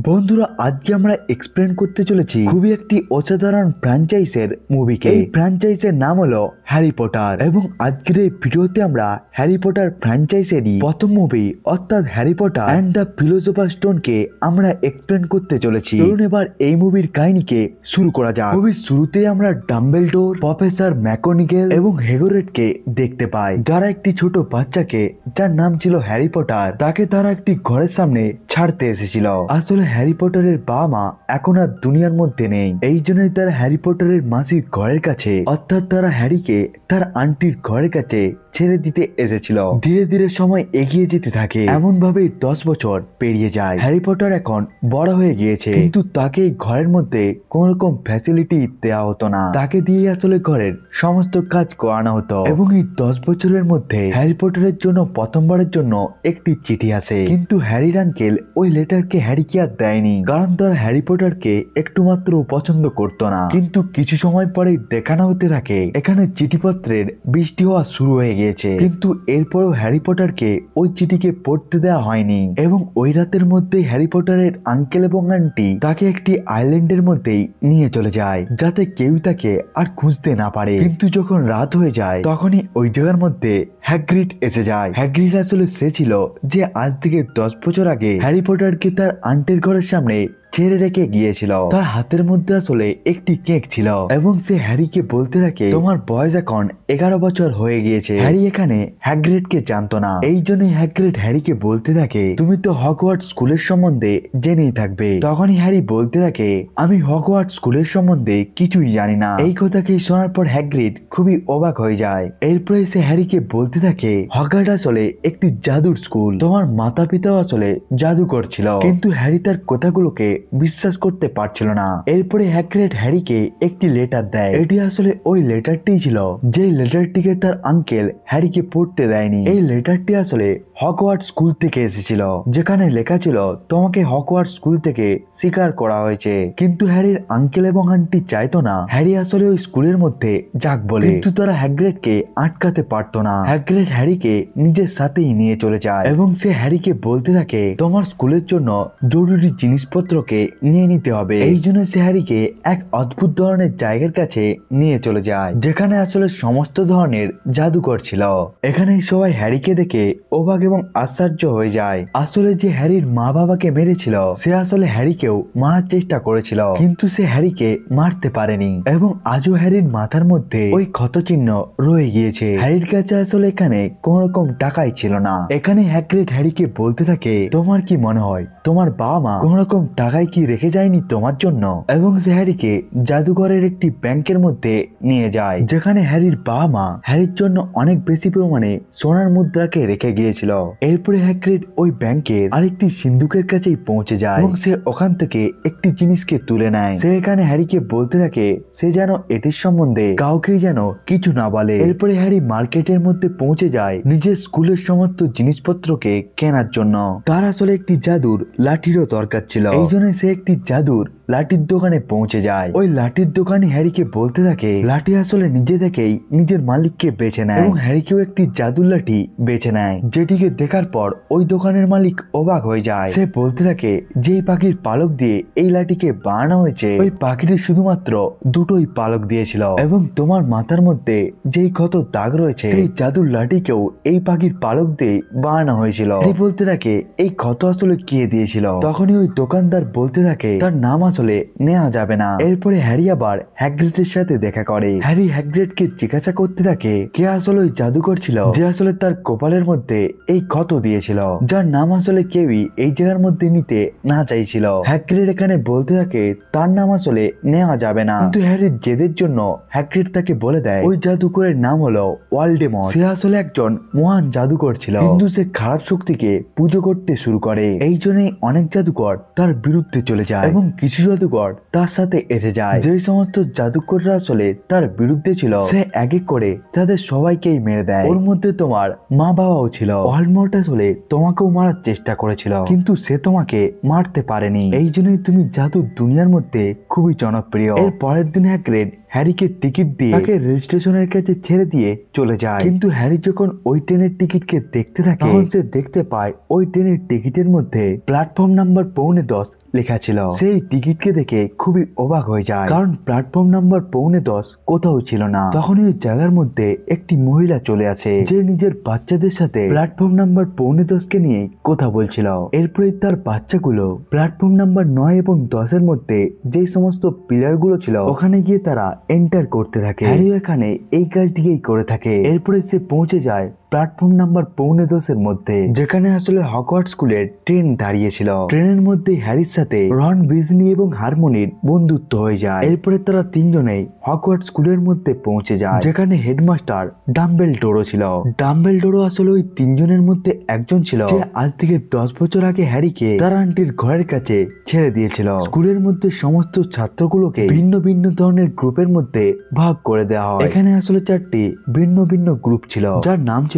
বন্ধুরা, আজকে আমরা এক্সপ্লেন করতে চলেছি খুবই একটি অসাধারণ ফ্র্যাঞ্চাইজের মুভিকে। এই ফ্র্যাঞ্চাইজের নাম হলো হ্যারি পটার এবং আজকের এই ভিডিওতে আমরা হ্যারি পটার ফ্র্যাঞ্চাইজেরই প্রথম মুভি অর্থাৎ Harry Potter and the philosopher স্টোনকে আমরা এক্সপ্লেন করতে চলেছি। চলুন এবার এই মুভির কাহিনীকে শুরু করা যাক। মুভির শুরুতেই আমরা ডাম্বেলডোর, প্রফেসর ম্যাকগোনাগেল এবং হেগরিডকে দেখতে পাই, যারা একটি ছোট বাচ্চাকে, যার নাম ছিল হ্যারি পটার, তাকে তারা একটি ঘরের সামনে ছাড়তে এসেছিল। আসলে হ্যারি পটারের বাবা মা এখন আর দুনিয়ার মধ্যে নেই, এই জন্যই তারা হ্যারি পটারের মাসির ঘরের কাছে অর্থাৎ তারা হ্যারিকে তার আন্টির ঘরের কাছে ছেড়ে দিতে এসেছিল। ধীরে ধীরে সময় এগিয়ে যেতে থাকে, এমন ভাবে 10 বছর পেরিয়ে যায়। হ্যারি পটার এখন বড় হয়ে গিয়েছে, কিন্তু তাকে ঘরের মধ্যে কোন রকম ফ্যাসিলিটি দেওয়া হতো না। তাকে দিয়ে আসলে ঘরের সমস্ত কাজ করানো হতো। এবং এই 10 বছরের মধ্যে হ্যারি পটারের জন্য প্রথমবারের জন্য একটি চিঠি আসে, কিন্তু হ্যারির আঙ্কেল ওই লেটারকে হ্যারিকে আর দেয়নি, কারণ তারা হ্যারি পটারকে একটু মাত্র পছন্দ করতো না। কিন্তু কিছু সময় পরে দেখানো হতে থাকে এখানে চিঠিপত্রের বৃষ্টি হওয়া শুরু হয়ে গিয়েছে, কিন্তু এরপরেও হ্যারি পটারকে ওই চিঠিকে পড়তে দেওয়া হয়নি। এবং ওই রাতের মধ্যে হ্যারি পটারের আঙ্কেল এবং আন্টি তাকে একটি আইল্যান্ডের মধ্যেই নিয়ে চলে যায়, যাতে কেউ তাকে আর খুঁজতে না পারে। কিন্তু যখন রাত হয়ে যায় তখনই ওই জায়গার মধ্যে হ্যাগ্রিড এসে যায়। হ্যাগ্রিড আসলে সে ছিল যে আজ থেকে 10 বছর আগে হ্যারি পটারকে তার আন্টির ঘরের সামনে ছেড়ে রেখে গিয়েছিল। তার হাতের মধ্যে আসলে একটি কেক ছিল এবং সে হ্যারিকে বলতে থাকে, তোমার বয়স এখন 11 বছর হয়ে গিয়েছে। হ্যারি এখানে হ্যাগ্রিডকে জানতো না, এই জন্যই হ্যাগ্রিড হ্যারিকে বলতে থাকে, তুমি তো হগওয়ার্টস স্কুলের সম্বন্ধে জেনেই থাকবে। তখনই হ্যারি বলতে থাকে, আমি হগওয়ার্টস স্কুলের সম্বন্ধে কিছুই জানি না। এই কথাকে শোনার পর হ্যাগ্রিড খুবই অবাক হয়ে যায়। এরপরে সে হ্যারিকে বলতে থাকে, হগওয়ার্টস আসলে একটি জাদুর স্কুল, তোমার মাতা পিতাও আসলে জাদুকর ছিল। কিন্তু হ্যারি তার কথাগুলোকে বিশ্বাস করতে পারছিল না। এরপরে হ্যাগ্রিড হ্যারিকে একটি লেটার দেয়। এটি আসলে ওই লেটারটি ছিল যে লেটারটিকে তার আঙ্কেল হ্যারিকে পড়তে দেয়নি। এই লেটারটি আসলে হগওয়ার্টস স্কুল থেকে এসেছিল, যেখানে লেখা ছিল তোমাকে হগওয়ার্টস স্কুল থেকে স্বীকার করা হয়েছে। কিন্তু হ্যারির আঙ্কেল এবং আন্টি চাইতো না হ্যারি আসলে ওই স্কুলের মধ্যে যাক বলে, কিন্তু তারা হ্যাগ্রিডকে আটকাতে পারতো না। হ্যাগ্রিড হ্যারিকে নিজের সাথেই নিয়ে চলে যায় এবং সে হ্যারিকে বলতে থাকে, তোমার স্কুলের জন্য জরুরি জিনিসপত্রকে নিয়ে নিতে হবে। এই জন্য সে হ্যারিকে এক অদ্ভুত ধরনের জায়গার কাছে নিয়ে চলে যায়, যেখানে আসলে সমস্ত ধরনের জাদুকর ছিল। এখানে সবাই হ্যারিকে দেখে অবাক এবং আশ্চর্য হয়ে যায়। আসলে যে হ্যারির মা বাবাকে মেরেছিল সে আসলে হ্যারিকেও মারার চেষ্টা করেছিল, কিন্তু সে হ্যারিকে মারতে পারেনি এবং আজও হ্যারির মাথার মধ্যে ওই ক্ষতচিহ্ন রয়ে গিয়েছে। হ্যারির কাছে আসলে এখানে কোন রকম টাকাই ছিল না। এখানে হ্যাগ্রিড হ্যারিকে বলতে থাকে, তোমার কি মনে হয় তোমার বাবা মা কোন রকম টাকায় কি রেখে যায়নি তোমার জন্য? এবং সে হ্যারিকে জাদুঘরের একটি ব্যাংকের মধ্যে নিয়ে যায়, যেখানে হ্যারির বাবা মা হ্যারির জন্য অনেক বেশি পরিমাণে সোনার মুদ্রাকে রেখে গিয়েছিল। এরপরে হ্যাগ্রিড ওই ব্যাংকের আরেকটি সিন্ধুকের কাছেই পৌঁছে যায় এবং সে ওখান থেকে একটি জিনিসকে তুলে নেয়। সে এখানে হ্যারিকে বলতে থাকে সে যেন এটির সম্বন্ধে কাউকেই যেন কিছু না বলে। এরপরে হ্যারি মার্কেটের মধ্যে পৌঁছে যায় নিজের স্কুলের সমস্ত জিনিসপত্রকে কেনার জন্য। তার আসলে একটি জাদুর লাঠিরও দরকার ছিল, এই জন্য সে একটি জাদুর লাঠির দোকানে পৌঁছে যায়। ওই লাঠির দোকানে হ্যারিকে বলতে থাকে, লাঠি আসলে নিজে থেকেই নিজের মালিককে বেছে নেয় এবং হ্যারিকেও একটি জাদুর লাঠি বেছে নেয়, যেটিকে দেখার পর ওই দোকানের মালিক অবাক হয়ে যায়। সে বলতে থাকে, যেই পাখির পালক দিয়ে এই লাঠিকে বানানো হয়েছে ওই পাখিটি শুধুমাত্র দুটোই পালক দিয়েছিল এবং তোমার মাথার মধ্যে যেই ক্ষত দাগ রয়েছে সেই জাদুর লাঠিকেও এই পাখির পালক দিয়ে বানানো হয়েছিল। হ্যারি বলতে থাকে, এই ক্ষত আসলে কে দিয়েছিল? তখনই ওই দোকানদার বলতে থাকে, তার নাম আসলে নেওয়া যাবে না। এরপরে হ্যারি আবার হ্যাগ্রিডের সাথে দেখা করে। হ্যারি হ্যাগ্রিডকে জিজ্ঞাসা করতে থাকে কে আসলে ওই জাদুকর ছিল যে আসলে তার কপালের মধ্যে এই ক্ষত দিয়েছিল, যার নাম আসলে কেউই এই জায়গার মধ্যে নিতে না চাইছিল। হ্যাগ্রিড এখানে বলতে থাকে তার নাম আসলে নেওয়া যাবে না, কিন্তু হ্যারির জেদের জন্য হ্যাগ্রিড তাকে বলে দেয় ওই জাদুকরের নাম হলো ওয়ালডেমর্ট। সে আসলে একজন মহান জাদুকর ছিল, কিন্তু সে খারাপ শক্তিকে পুজো করতে শুরু করে। এই জন্যই অনেক জাদুকর তার বিরুদ্ধে চলে যায় এবং কিছু জাদুকর তার সাথে এসে যায়। যে সমস্ত জাদুকররা আসলে তার বিরুদ্ধে ছিল সে এক এক করে তাদের সবাইকেই মেরে দেয়। ওর মধ্যে তোমার মা বাবাও ছিল। ওয়ালডেমর্ট আসলে তোমাকেও মারার চেষ্টা করেছিল, কিন্তু সে তোমাকে মারতে পারেনি। এই জন্যই তুমি জাদু দুনিয়ার মধ্যে খুবই জনপ্রিয়। এর পরের দিন হ্যাগ্রিড হ্যারিকে টিকিট দিয়ে তাকে রেল স্টেশনের কাছে ছেড়ে দিয়ে চলে যায়। কিন্তু হ্যারি যখন ওই ট্রেনের টিকিটকে দেখতে থাকে তখন সে দেখতে পায় ওই ট্রেনের টিকিটের মধ্যে প্ল্যাটফর্ম নাম্বার 9:45 লেখা ছিল। সেই টিকিটকে দেখে খুবই অবাক হয়ে যায়, কারণ প্ল্যাটফর্ম নাম্বার 9:45 কোথাও ছিল না। তখন ওই জায়গার মধ্যে একটি মহিলা চলে আসে, যে নিজের বাচ্চাদের সাথে প্ল্যাটফর্ম নাম্বার 9:45 কে নিয়ে কথা বলছিল। এরপরে তার বাচ্চাগুলো প্ল্যাটফর্ম নাম্বার 9 এবং 10 এর মধ্যে যে সমস্ত পিলার গুলো ছিল ওখানে গিয়ে তারা এন্টার করতে থাকে। হ্যারি এখানে এই কাজটিকেই করে থাকে। এরপরে সে পৌঁছে যায় প্ল্যাটফর্ম নাম্বার 9:45 এর মধ্যে, যেখানে আসলে হগওয়ার্টস স্কুলের ট্রেন দাঁড়িয়েছিল। ট্রেনের মধ্যে হ্যারির সাথে রন, বিজনি এবং হারমোনির বন্ধুত্ব হয়ে যায়। এরপরে তারা তিনজনেই হগওয়ার্টস স্কুলের মধ্যে পৌঁছে যায়, যেখানে হেডমাস্টার ডাম্বেলডোরও ছিল। ডাম্বেলডোরও আসলে ওই তিনজনের মধ্যে একজন ছিল, যে আজ থেকে 10 বছর আগে হ্যারিকে তার আন্টির ঘরের কাছে ছেড়ে দিয়েছিল। স্কুলের মধ্যে সমস্ত ছাত্রগুলোকে ভিন্ন ভিন্ন ধরনের গ্রুপের মধ্যে ভাগ করে দেওয়া হয়। এখানে আসলে 4টি ভিন্ন ভিন্ন গ্রুপ ছিল, যার নাম ছিল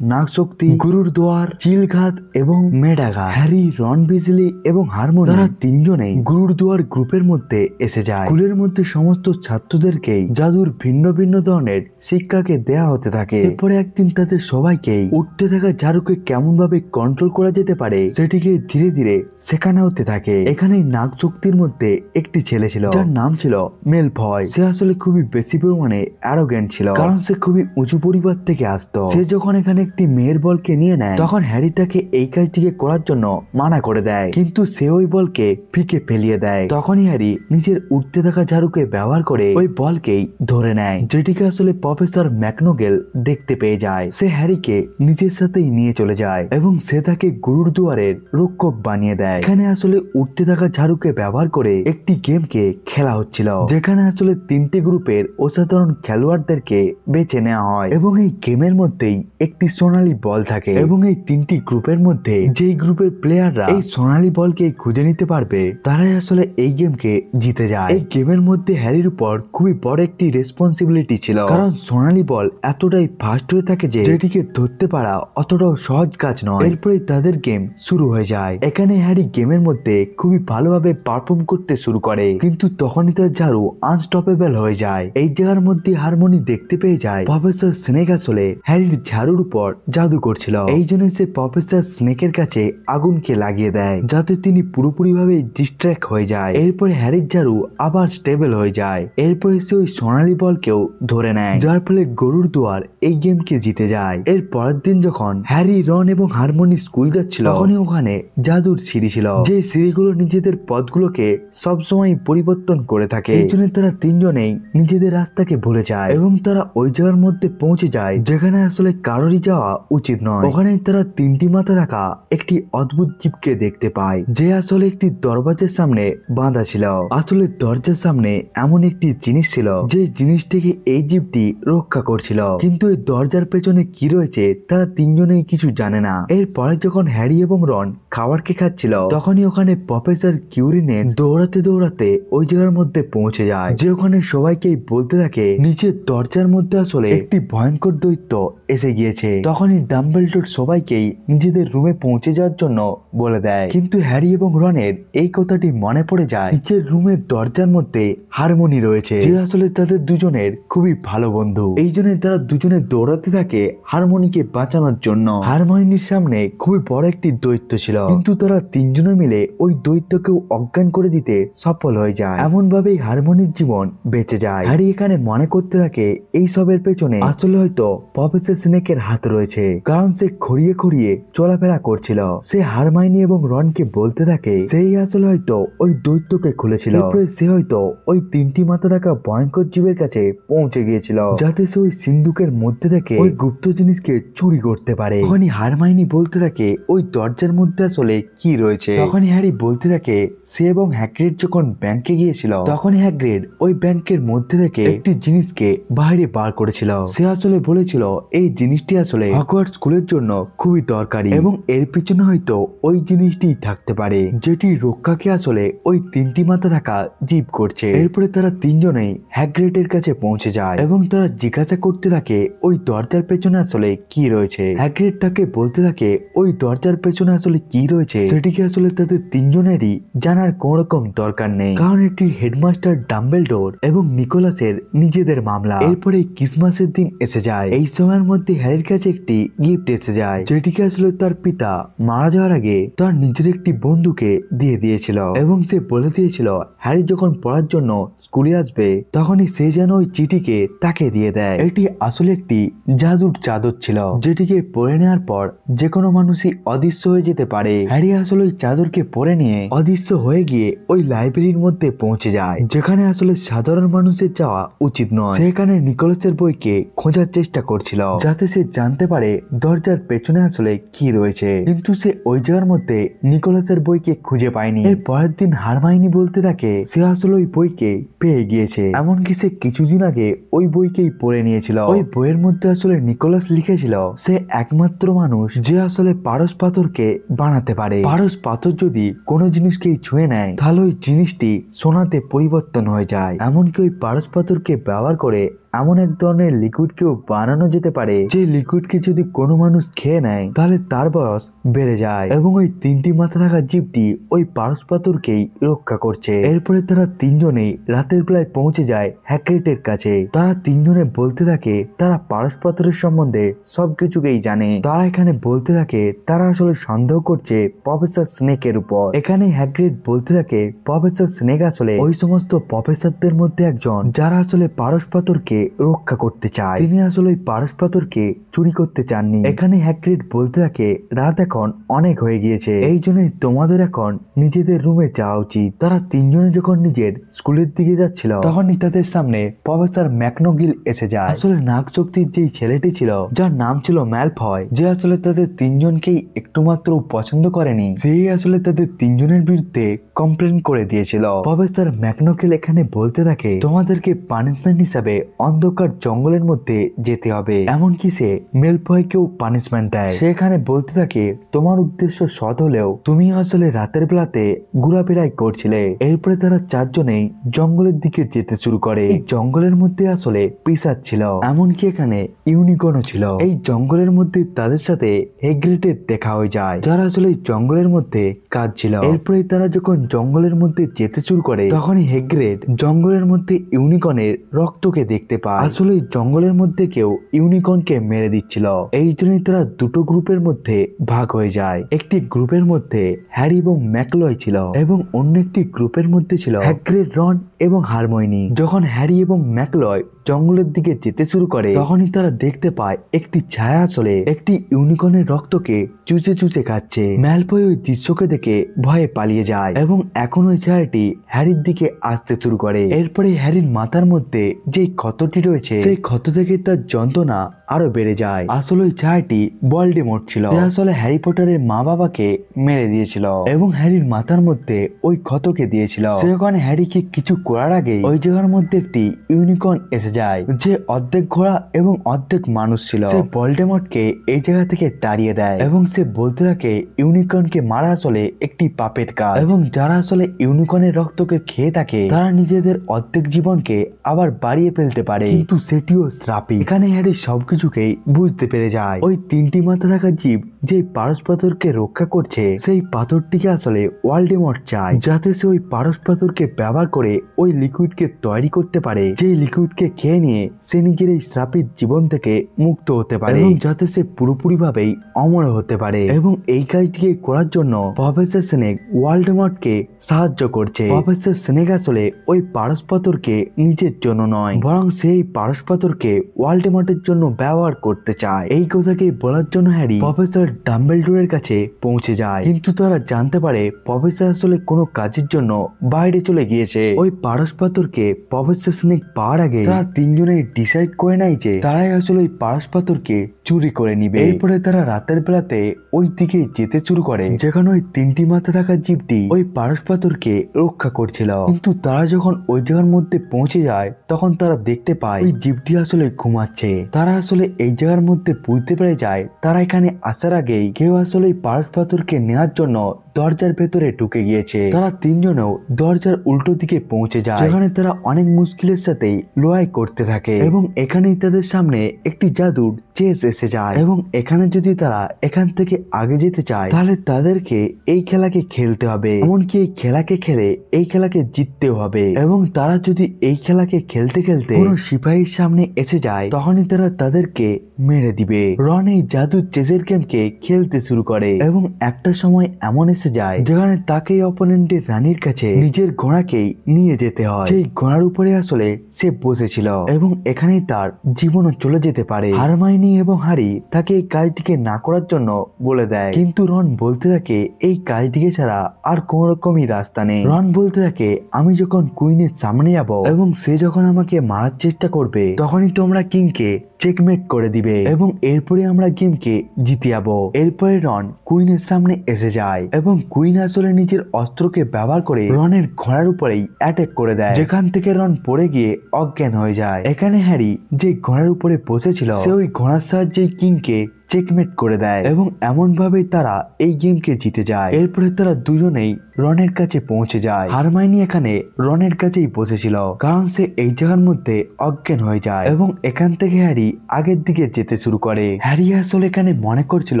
নাগশক্তি, গুরুর দোয়ার, চিলঘাত এবং মেডাঘাত। হ্যারি, রন, বিজলি এবং হারমোনি তারা তিনজনেই গুরুর দোয়ার গ্রুপের মধ্যে এসে যায়। স্কুলের মধ্যে সমস্ত ছাত্রদেরকে জাদুর ভিন্ন ভিন্ন ধরনের শিক্ষাকে দেয়া হতে থাকে। এরপরে একদিন তাদের সবাইকেই উঠতে থাকা ঝাড়ুকে কেমন ভাবে কন্ট্রোল করা যেতে পারে সেটিকে ধীরে ধীরে শেখানো হতে থাকে। এখানে নাগশক্তির মধ্যে একটি ছেলে ছিল, যার নাম ছিল মেলফয়। সে আসলে খুবই বেশি পরিমাণে অ্যারোগেন্ট ছিল, কারণ সে খুবই উঁচু পরিবার থেকে আসতো। সে যখন এখানে একটি মেয়ের বলকে নিয়ে নেয় তখন হ্যারি তাকে এই কাজটিকে করার জন্য মানা করে দেয়, কিন্তু সে ওই বলকে ফিকে ফেলিয়ে দেয়। তখনই হ্যারি নিজের উঠতে থাকা ঝাড়ুকে ব্যবহার করে ওই বলকেই ধরে নেয়, যেটিকে আসলে প্রফেসর ম্যাকনোগেল দেখতে পেয়ে যায়। সে হ্যারিকে নিজের সাথেই নিয়ে চলে যায় এবং সে তাকে গুরুর দুয়ারের রক্ষক বানিয়ে দেয়। এখানে আসলে উঠতে থাকা ঝাড়ুকে ব্যবহার করে একটি গেমকে খেলা হচ্ছিল, যেখানে আসলে 3টি গ্রুপের অসাধারণ খেলোয়াড়দেরকে বেছে নেওয়া হয় এবং এই গেমের মধ্যেই একটি সোনালী বল থাকে এবং এই 3টি গ্রুপের মধ্যে যেই গ্রুপের প্লেয়াররা এই সোনালী বলকে খুঁজে নিতে পারবে তারাই আসলে এই গেমকে জিতে যায়। এই গেমের মধ্যে হ্যারির উপর খুবই বড় একটি রেসপন্সিবিলিটি ছিল, কারণ সোনালী বল এতটাই ফাস্ট হয়ে থাকে যে যেটিকে ধরতে পারা অতটাও সহজ কাজ নয়। এরপরে তাদের গেম শুরু হয়ে যায়। এখানে হ্যারি গেমের মধ্যে খুবই ভালোভাবে পারফর্ম করতে শুরু করে, কিন্তু তখনই তার ঝাড়ু আনস্টপেবল হয়ে যায়। এই জায়গার মধ্যে হারমোনি দেখতে পেয়ে যায় প্রফেসর স্নেক আসলে হ্যারির ঝাড়ুর উপর জাদু করছিল। এই জন্য সে প্রফেসর স্নেকের কাছে আগুনকে লাগিয়ে দেয়, যাতে তিনি পুরোপুরি ভাবে ডিস্ট্র্যাক্ট হয়ে যায়। এরপরে হ্যারির ঝাড়ু আবার স্টেবল হয়ে যায়। এরপরে সে ওই সোনালী বলকেও ধরে নেয়, যার ফলে গরুর দুয়ার এই গেমকে জিতে যায়। এর পরের দিন যখন হ্যারি, রন এবং হারমোনি স্কুল যাচ্ছিল তখনই ওখানে জাদুর সিঁড়ি ছিল, যে সিঁড়িগুলো নিজেদের পথগুলোকে সবসময় পরিবর্তন করে থাকে। এই জন্য তারা তিনজনেই নিজেদের রাস্তাকে ভুলে যায় এবং তারা ওই জায়গার মধ্যে পৌঁছে যায় যেখানে আসলে কারোরই যাওয়া উচিত নয়। ওখানে তারা 3টি মাথা রাখা একটি অদ্ভুত জীবকে দেখতে পায়, যে আসলে একটি দরজার সামনে বাঁধা ছিল। আসলে দরজার সামনে এমন একটি জিনিস ছিল যে জিনিসটিকে এই জীবটি রক্ষা করছিল, কিন্তু এই দরজার পেছনে কি রয়েছে তারা তিনজনেই কিছু জানে না। এরপরে যখন হ্যারি এবং রন খাবারকে খাচ্ছিল তখনই ওখানে প্রফেসর কিউরিনেস দৌড়াতে দৌড়াতে ওই জায়গার মধ্যে পৌঁছে যায়, যে ওখানে সবাইকেই বলতে থাকে নিচের দরজার মধ্যে আসলে একটি ভয়ঙ্কর দৈত্য এসে গিয়েছে। তখনই ডাম্বেলডোর সবাইকেই নিজেদের রুমে পৌঁছে যাওয়ার জন্য বলে দেয়, কিন্তু হ্যারি এবং রনের এই কথাটি মনে পড়ে যায় নিচের রুমের দরজার মধ্যে হারমোনি রয়েছে, যে আসলে তাদের দুজনের খুবই ভালো বন্ধু। এই জন্য তারা দুজনে দৌড়াতে থাকে হারমোনিকে বাঁচানোর জন্য। হারমোনির সামনে খুবই বড় একটি দৈত্য ছিল, কিন্তু তারা তিনজনে মিলে ওই দৈত্যকেও অজ্ঞান করে দিতে সফল হয়ে যায়। এমন ভাবেই হারমোনির জীবন বেঁচে যায়। হ্যারি এখানে মনে করতে থাকে এই সবের পেছনে আসলে হয়তো প্রফেসর স্নেকের হাত রয়েছে, কারণ সে খড়িয়ে খড়িয়ে চলাফেরা করছিল। সে হারমাইনি এবং রনকে বলতে থাকে সেই আসলে হয়তো ওই দৈত্যকে খুলেছিল। এরপরে সে হয়তো ওই 3টি মাথা রাখা ভয়ঙ্কর জীবের কাছে পৌঁছে গিয়েছিল, যাতে সে ওই সিন্ধুকের মধ্যে থেকে ওই গুপ্ত জিনিসকে চুরি করতে পারে। তখনই হারমাইনি বলতে থাকে ওই দরজার মধ্যে আসলে কি রয়েছে। তখনই হ্যারি বলতে থাকে সে এবং হ্যাগ্রিড যখন ব্যাংকে গিয়েছিল তখনই হ্যাগ্রিড ওই ব্যাংকের মধ্যে থেকে একটি জিনিসকে বাইরে বার করেছিল। সে আসলে বলেছিল এই জিনিসটি আসলে হগওয়ার্টস স্কুলের জন্য খুবই দরকারি এবং এর পিছনে হয়তো ওই জিনিসটি থাকতে পারে, যেটি রক্ষাকে আসলে ওই 3টি মাথা থাকা জীব করছে। এরপরে তারা তিনজনেই হ্যাগ্রিডের কাছে পৌঁছে যায় এবং তারা জিজ্ঞাসা করতে থাকে ওই দরজার পেছনে আসলে কি রয়েছে। হ্যাগ্রিড তাকে বলতে থাকে ওই দরজার পেছনে আসলে কি রয়েছে সেটিকে আসলে তাদের তিনজনেরই জানা জানার কোন রকম দরকার নেই, কারণ এটি হেডমাস্টার ডাম্বেলডোর এবং নিকোলাসের নিজেদের মামলা। এরপরে ক্রিসমাসের দিন এসে যায়। এই সময়ের মধ্যে হ্যারির কাছে একটি গিফট এসে যায়, যেটিকে আসলে তার পিতা মারা যাওয়ার আগে তার নিজের একটি বন্ধুকে দিয়ে দিয়েছিল এবং সে বলে দিয়েছিল হ্যারি যখন পড়ার জন্য স্কুলে আসবে তখনই সে যেন ওই চিঠিকে তাকে দিয়ে দেয়। এটি আসলে একটি জাদুর চাদর ছিল, যেটিকে পরে নেওয়ার পর যে কোনো মানুষই অদৃশ্য হয়ে যেতে পারে। হ্যারি আসলে ওই চাদরকে পরে নিয়ে অদৃশ্য হয়ে গিয়ে ওই লাইব্রেরির মধ্যে পৌঁছে যায়, যেখানে আসলে সাধারণ মানুষের যাওয়া উচিত নয়। সেখানে নিকোলাসের বইকে খোঁজার চেষ্টা করছিল, যাতে সে জানতে পারে দরজার পেছনে আসলে কি রয়েছে, কিন্তু সে ওই জায়গার মধ্যে নিকোলাসের বইকে খুঁজে পায়নি। এর পরের দিন হারমাইনি বলতে থাকে সে আসলে ওই বইকে পেয়ে গিয়েছে, এমনকি সে কিছুদিন আগে ওই বইকেই পড়ে নিয়েছিল। ওই বইয়ের মধ্যে আসলে নিকোলাস লিখেছিল সে একমাত্র মানুষ যে আসলে পারস পাথরকে বানাতে পারে। পারস পাথর যদি কোনো জিনিসকেই ছুঁয়ে নেয় তাহলে ওই জিনিসটি সোনাতে পরিবর্তন হয়ে যায়। এমনকি ওই পারস পাথরকে ব্যবহার করে এমন এক ধরনের লিকুইডকেও বানানো যেতে পারে যে লিকুইডকে যদি কোনো মানুষ খেয়ে নেয় তাহলে তার বয়স বেড়ে যায়। এবং ওই তিনটি মাথা থাকা জীবটি ওই পারস পাথরকেই রক্ষা করছে। এরপরে তারা তিনজনেই রাতের বেলায় পৌঁছে যায় হ্যাগ্রিডের কাছে। তারা তিনজনে বলতে থাকে তারা পারস পাথরের সম্বন্ধে সবকিছুকেই জানে। তারা এখানে বলতে থাকে তারা আসলে সন্দেহ করছে প্রফেসর স্নেকের উপর। এখানে হ্যাগ্রিড বলতে থাকে প্রফেসর স্নেক আসলে ওই সমস্ত প্রফেসরদের মধ্যে একজন যারা আসলে পারস পাথরকে রক্ষা করতে চায়। তিনি আসলে ওই পারস পাথরকে চুরি করতে চাননি। এখানে হ্যাগ্রিড বলতে থাকে রাত এখন অনেক হয়ে গিয়েছে, এই জন্যই তোমাদের এখন নিজেদের রুমে যাওয়া উচিত। তারা তিনজনে যখন নিজের স্কুলের দিকে যাচ্ছিল তখনই তাদের সামনে প্রফেসর ম্যাকগোনাগল এসে যায়। আসলে নাক চোখটির যেই ছেলেটি ছিল যার নাম ছিল ম্যালফয়, যে আসলে তাদের তিনজনকেই একটু মাত্র পছন্দ করেনি, সেই আসলে তাদের তিনজনের বিরুদ্ধে কমপ্লেন করে দিয়েছিল। প্রফেসর ম্যাকগোনাগল এখানে বলতে থাকে তোমাদেরকে পানিশমেন্ট হিসাবে অন্ধকার জঙ্গলের মধ্যে যেতে হবে। এমনকি সে মেলফয়কেও পানিশমেন্ট দেয়। সেখানে বলতে থাকে তোমার উদ্দেশ্য সৎ হলেও তুমি আসলে রাতের বেলাতে ঘোরাফেরাই করছিলে। এরপরে তারা চারজনেই জঙ্গলের দিকে যেতে শুরু করে। এই জঙ্গলের মধ্যে আসলে পিশাচ ছিল, এমনকি এখানে ইউনিকর্নও ছিল। এই জঙ্গলের মধ্যে তাদের সাথে হ্যাগ্রিডের দেখা হয়ে যায়, যারা আসলে এই জঙ্গলের মধ্যে কাজ ছিল। এরপরে তারা যখন জঙ্গলের মধ্যে যেতে শুরু করে তখনই হ্যাগ্রিড জঙ্গলের মধ্যে ইউনিকর্নের রক্তকে দেখতে পায়। আসলে জঙ্গলের মধ্যে কেউ ইউনিকর্নকে মেরে দিচ্ছিল। এই জন্যই তারা দুটো গ্রুপের মধ্যে ভাগ হয়ে যায়। একটি গ্রুপের মধ্যে হ্যারি এবং ম্যাকলয় ছিল এবং অন্য একটি গ্রুপের মধ্যে ছিল হ্যাগ্রিড, রন এবং হারমাইনি। যখন হ্যারি এবং ম্যাকলয় জঙ্গলের দিকে যেতে শুরু করে তখনই তারা দেখতে পায় একটি ছায়া আসলে একটি ইউনিকর্নের রক্তকে চুষে চুষে খাচ্ছে। ম্যালফয় ওই দৃশ্যকে দেখে ভয়ে পালিয়ে যায় এবং এখন ওই ছায়াটি হ্যারির দিকে আসতে শুরু করে। এরপরে হ্যারির মাথার মধ্যে যে ক্ষতটি রয়েছে সেই ক্ষত থেকে তার যন্ত্রণা আরো বেড়ে যায়। আসলে ওই ছায়াটি ভলডেমর্ট ছিল, যে আসলে হ্যারি পটারের মা বাবাকে মেরে দিয়েছিল এবং হ্যারির মাথার মধ্যে ওই ক্ষতকে দিয়েছিল। সেখানে হ্যারিকে কিছু করার আগে ওই জায়গার মধ্যে একটি ইউনিকর্ন এসে যায়, যে অর্ধেক ঘোড়া এবং অর্ধেক মানুষ ছিল। সে ভলডেমর্টকে এই জায়গা থেকে তাড়িয়ে দেয় এবং সে বলতে থাকে ইউনিকর্নকে মারা আসলে একটি পাপের কাজ এবং যারা আসলে ইউনিকর্নের রক্তকে খেয়ে থাকে তারা নিজেদের অর্ধেক জীবনকে আবার বাড়িয়ে ফেলতে পারে, কিন্তু সেটিও শ্রাপী। এখানে হ্যারি সবকিছুকেই বুঝতে পেরে যায়। ওই তিনটি মাথা থাকা জীব যে পারস পাথরকে রক্ষা করছে সেই পাথরটিকে আসলে ভলডেমর্ট চায়, যাতে সে ওই পারস পাথরকে ব্যবহার করে ওই লিকুইডকে তৈরি করতে পারে, যে লিকুইডকে খেয়ে নিয়ে সে নিজের এই শ্রাপিত জীবন থেকে মুক্ত হতে পারে এবং যাতে সে পুরোপুরি ভাবেই অমর হতে পারে। এবং এই কাজটিকে করার জন্য প্রফেসর স্নেক ভলডেমর্টকে সাহায্য করছে। প্রফেসর স্নেক আসলে ওই পারস পাথরকে নিজের জন্য নয়, বরং সেই পারস পাথরকে ভলডেমর্টের জন্য ব্যবহার করতে চায়। এই কথাকে বলার জন্য হ্যারি প্রফেসর ডাম্বেলডোরের কাছে পৌঁছে যায়, কিন্তু তারা জানতে পারে প্রফেসর আসলে কোনো কাজের জন্য বাইরে চলে গিয়েছে। ওই পারস পাথরকে প্রফেসর স্নেক পাওয়ার আগে তারা তিনজনেই ডিসাইড করে নেয় যে তারাই আসলে ওই পারস পাথরকে চুরি করে নিবে। এরপরে তারা রাতের বেলাতে ওই দিকে যেতে শুরু করে যেখানে ওই তিনটি মাথা থাকা জীবটি ওই পারস পাথরকে রক্ষা করছিল। কিন্তু তারা যখন ওই জায়গার মধ্যে পৌঁছে যায় তখন তারা দেখতে পায় ওই জীবটি আসলে ঘুমাচ্ছে। তারা আসলে এই জায়গার মধ্যে বুঝতে পেরে যায় তারা এখানে আসার আগেই কেউ আসলে এই পারস পাথরকে নেওয়ার জন্য দরজার ভেতরে ঢুকে গিয়েছে। তারা তিনজনেও দরজার উল্টো দিকে পৌঁছে যায়, যেখানে তারা অনেক মুশকিলের সাথে লড়াই করতে থাকে এবং এখানেই তাদের সামনে একটি জাদুর চেস এসে যায় এবং এখানে যদি তারা এখান থেকে আগে যেতে চায় তাহলে তাদেরকে এই খেলাকে খেলতে হবে, এমনকি এই খেলাকে খেলে এই খেলাকে জিততেও হবে। এবং তারা যদি এই খেলাকে খেলতে খেলতে কোনো সিপাহীর সামনে এসে যায় তখনই তারা তাদেরকে মেরে দিবে। রন এই জাদুর চেসের গেমকে খেলতে শুরু করে এবং একটা সময় এমন এসে যায় যেখানে তাকে অপোনেন্টের রানীর কাছে নিজের ঘোড়াকেই নিয়ে যেতে হয়, সেই ঘোড়ার উপরে আসলে সে বসেছিল এবং এখানেই তার জীবনও চলে যেতে পারে। হারমাইনি এবং হ্যারি তাকে এই কাজটিকে না করার জন্য বলে দেয়, কিন্তু রন বলতে থাকে এই কাজটিকে ছাড়া আর কোন রকমই রাস্তা নেই। রন বলতে থাকে আমি যখন কুইনের সামনে যাব এবং সে যখন আমাকে মারার চেষ্টা করবে তখনই তোমরা কিংকে চেকমেট করে দিবে এবং এরপরে আমরা গেমকে জিতে যাবো। এরপরে রন কুইনের সামনে এসে যায় এবং কুইন আসলে নিজের অস্ত্রকে ব্যবহার করে রনের ঘোড়ার উপরেই অ্যাটাক করে দেয়, যেখান থেকে রন পড়ে গিয়ে অজ্ঞান হয়ে যায়। এখানে হ্যারি যে ঘোড়ার উপরে বসেছিল সে ওই ঘোড়ার সাহায্যে কিংকে চেকমেট করে দেয় এবং এমন ভাবে তারা এই গেমকে জিতে যায়। এরপরে তারা দুজনেই রনের কাছে পৌঁছে যায়। হারমাইনি এখানে রনের কাছেই বসেছিল কারণ সে এই জায়গার মধ্যে অজ্ঞান হয়ে যায় এবং এখান থেকে হ্যারি আগের দিকে যেতে শুরু করে। হ্যারি আসলে এখানে মনে করছিল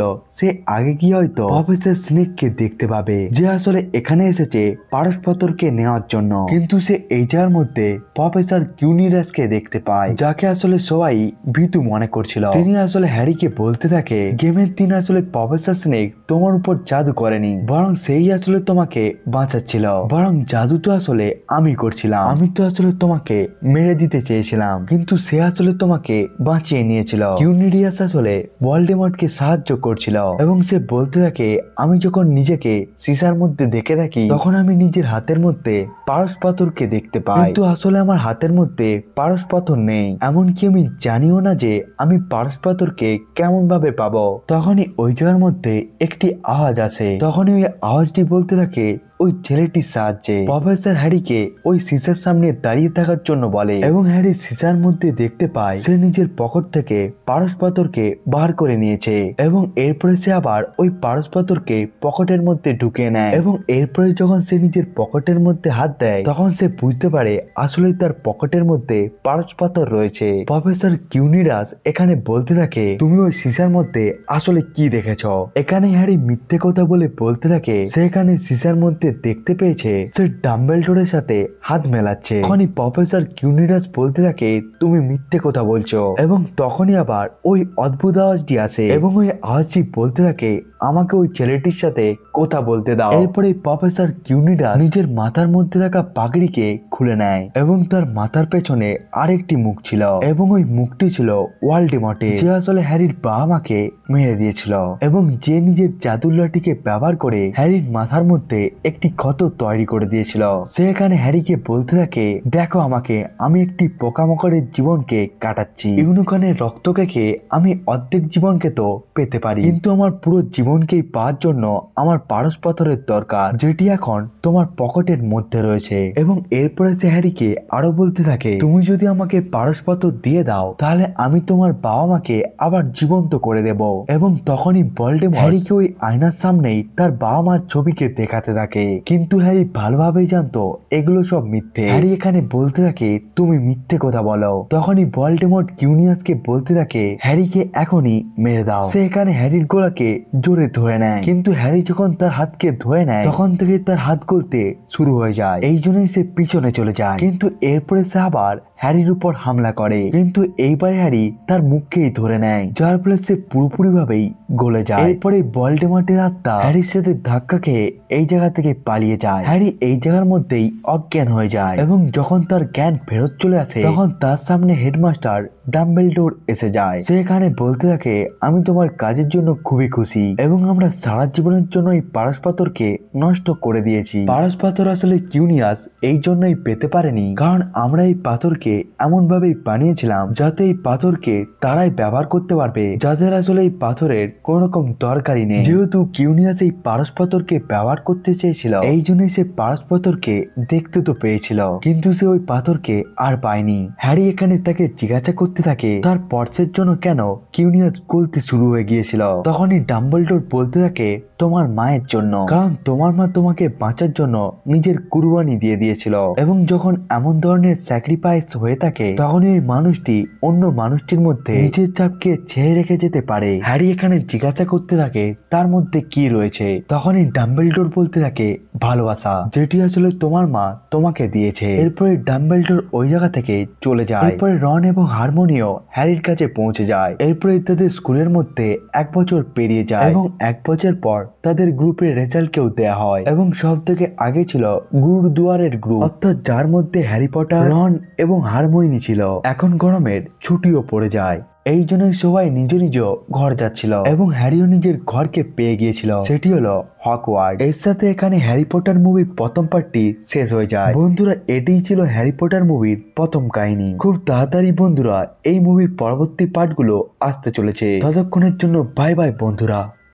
সে আগে গিয়ে হয়তো প্রফেসর স্নেককে দেখতে পাবে যে আসলে এখানে এসেছে পারস পাথরকে নেওয়ার জন্য, কিন্তু সে এই জায়গার মধ্যে প্রফেসর কিউনিরাসকে দেখতে পায় যাকে আসলে সবাই ভীতু মনে করছিল। তিনি আসলে হ্যারিকে বলতে থাকে গেমের দিন আসলে প্রফেসর স্নেক তোমার উপর জাদু করেনি, বরং সেই আসলে তোমাকে বাঁচাচ্ছিল, বরং জাদু তো আসলে আমি করছিলাম। আমি তো আসলে তোমাকে মেরে দিতে চেয়েছিলাম কিন্তু সে আসলে তোমাকে বাঁচিয়ে নিয়েছিল। কিউনিরিয়াস আসলে ভলডেমর্টকে সাহায্য করছিল এবং সে বলতে থাকে আমি যখন নিজেকে সিসার মধ্যে দেখে থাকি তখন আমি নিজের হাতের মধ্যে পারস পাথরকে দেখতে পাই, কিন্তু আসলে আমার হাতের মধ্যে পারস পাথর নেই, এমনকি আমি জানিও না যে আমি পারস পাথরকে কেমন ভাবে পাবো। তখনই ওই জায়গার মধ্যে একটি আওয়াজ আসে, তখনই ওই আওয়াজটি বলতে থাকে ওই ছেলেটির সাহায্যে প্রফেসর হ্যারিকে ওই সিসার সামনে দাঁড়িয়ে থাকার জন্য বলে এবং হ্যারি সিসার মধ্যে দেখতে পায় সে নিজের পকেট থেকে পারস পাথরকে বার করে নিয়েছে এবং এরপরে সে আবার ওই পারস পাথরকে পকেটের মধ্যে ঢুকিয়ে নেয় এবং এরপরে যখন সে নিজের পকেটের মধ্যে হাত দেয় তখন সে বুঝতে পারে আসলে তার পকেটের মধ্যে পারস পাথর রয়েছে। প্রফেসর কিউনিরাস এখানে বলতে থাকে তুমি ওই সিসার মধ্যে আসলে কি দেখেছ? এখানে হ্যারি মিথ্যে কথা বলে বলতে থাকে সে এখানে সিসার মধ্যে দেখতে পেয়েছে সে ডাম্বেলডোরের সাথে হাত মেলাচ্ছে। তখনই প্রফেসর কিউনিরাস বলতে থাকে তুমি মিথ্যে কথা বলছো এবং তখনই আবার ওই অদ্ভুত আওয়াজটি আসে এবং ওই আওয়াজটি বলতে থাকে আমাকে ওই ছেলেটির সাথে কথা বলতে দাও। এরপরে প্রফেসর কিউনিরাস নিজের মাথার মধ্যে থাকা পাগড়িকে খুলে নেয় এবং তার মাথার পেছনে আরেকটি মুখ ছিল এবং ওই মুখটি ছিল ভলডেমর্টের, যে আসলে হ্যারির বাবা মাকে মেরে দিয়েছিল এবং যে নিজের জাদুর লাঠিকে ব্যবহার করে হ্যারির মাথার মধ্যে একটি ক্ষত তৈরি করে দিয়েছিল। সে এখানে হ্যারিকে বলতে থাকে দেখো আমাকে, আমি একটি পোকামাকড়ের জীবনকে কাটাচ্ছি, ইউনিকর্নের রক্তকে খেয়ে আমি অর্ধেক জীবনকে তো পেতে পারি, কিন্তু আমার পুরো জীবনকেই পাওয়ার জন্য আমার পারস পাথরের দরকার যেটি এখন তোমার পকেটের মধ্যে রয়েছে। এবং এরপরে সে হ্যারিকে আরো বলতে থাকে তুমি যদি আমাকে পারস পাথর দিয়ে দাও তাহলে আমি তোমার বাবা মাকে আবার জীবন্ত করে দেব। এবং তখনই ভলডেমর্ট হ্যারিকে ওই আয়নার সামনেই তার বাবা মার ছবিকে দেখাতে থাকে, কিন্তু হ্যারি ভালোভাবেই জানতো এগুলো সব মিথ্যে। হ্যারি এখানে বলতে থাকে তুমি মিথ্যে কথা বলো। তখনই ভলডেমর্ট কিউনিয়াসকে বলতে থাকে হ্যারিকে এখনই মেরে দাও। সে এখানে হ্যারির গলাকে জোরে ধরে নেয়, কিন্তু হ্যারি যখন তার হাতকে ধরে নেয় তখন থেকে তার হাত গলতে শুরু হয়ে যায়, এই জন্যই সে পিছনে চলে যায়। কিন্তু এরপরে সে আবার হ্যারির উপর হামলা করে, কিন্তু এইবার হ্যারি তার মুখকেই ধরে নেয় যার ফলে সে পুরোপুরি ভাবেই গলে যায়। এরপরে ভলডেমর্টের আত্মা হ্যারির সাথে ধাক্কা খেয়ে এই জায়গা থেকে পালিয়ে যায়। হ্যারি এই জায়গার মধ্যেই অজ্ঞান হয়ে যায় এবং যখন তার জ্ঞান ফেরত চলে আসে তখন তার সামনে হেডমাস্টার ডাম্বেলডোর এসে যায়। সে এখানে বলতে থাকে, আমি তোমার কাজের জন্য খুবই খুশি এবং আমরা সারা জীবনের জন্য এই পারস পাথরকে নষ্ট করে দিয়েছি। পারস পাথর আসলে কিউনিয়াস এই জন্যই পেতে পারেনি কারণ আমরা এই পাথরকে এমন ভাবেই বানিয়েছিলাম যাতে এই পাথরকে তারাই ব্যবহার করতে পারবে যাদের আসলে এই পাথরের কোন রকম দরকারই নেই। যেহেতু কিউনিয়াস এই পারস পাথরকে ব্যবহার করতে চেয়েছিল, এই জন্যই সে পারস পাথরকে দেখতে তো পেয়েছিল, কিন্তু সে ওই পাথরকে আর পায়নি। হ্যারি এখানে তাকে জিজ্ঞাসা করতে থাকে তার পর্সের জন্য কেন কিউনিয়াস গলতে শুরু হয়ে গিয়েছিল। তখনই ডাম্বলডোর বলতে থাকে, তোমার মায়ের জন্য, কারণ তোমার মা তোমাকে বাঁচার জন্য নিজের কুরবানি দিয়ে দিয়েছিল এবং যখন এমন ধরনের স্যাক্রিফাইস হয়ে থাকে তখনই ওই মানুষটি অন্য মানুষটির মধ্যে নিজের চাপকে ছেড়ে রেখে যেতে পারে। হ্যারি এখানে জিজ্ঞাসা করতে থাকে তার মধ্যে কি রয়েছে। তখনই ডাম্বেলডোর বলতে থাকে, ভালোবাসা, যেটি আসলে তোমার মা তোমাকে দিয়েছে। এরপরে ডাম্বেলডোর ওই জায়গা থেকে চলে যায়। এরপরে রন এবং হারমোনিও হ্যারির কাছে পৌঁছে যায়। এরপরে তাদের স্কুলের মধ্যে 1 বছর পেরিয়ে যায় এবং 1 বছর পর তাদের গ্রুপের রেজাল্টকেও দেয়া হয় এবং সব থেকে আগে ছিল গুরুদুয়ারের গ্রুপ, অর্থাৎ যার মধ্যে হ্যারি পটার, রন এবং হারমোনি ছিল। এখন গরমের ছুটিও পড়ে যায়, এই জন্যই সবাই নিজ নিজ ঘর যাচ্ছিল এবং হ্যারিও নিজের ঘরকে পেয়ে গিয়েছিল, সেটি হলো হগওয়ার্ড। এর সাথে এখানে হ্যারি পটার মুভির প্রথম পার্টটি শেষ হয়ে যায়। বন্ধুরা, এটিই ছিল হ্যারি পটার মুভির প্রথম কাহিনী। খুব তাড়াতাড়ি বন্ধুরা এই মুভির পরবর্তী পার্টগুলো আসতে চলেছে। ততক্ষণের জন্য বাই বাই বন্ধুরা।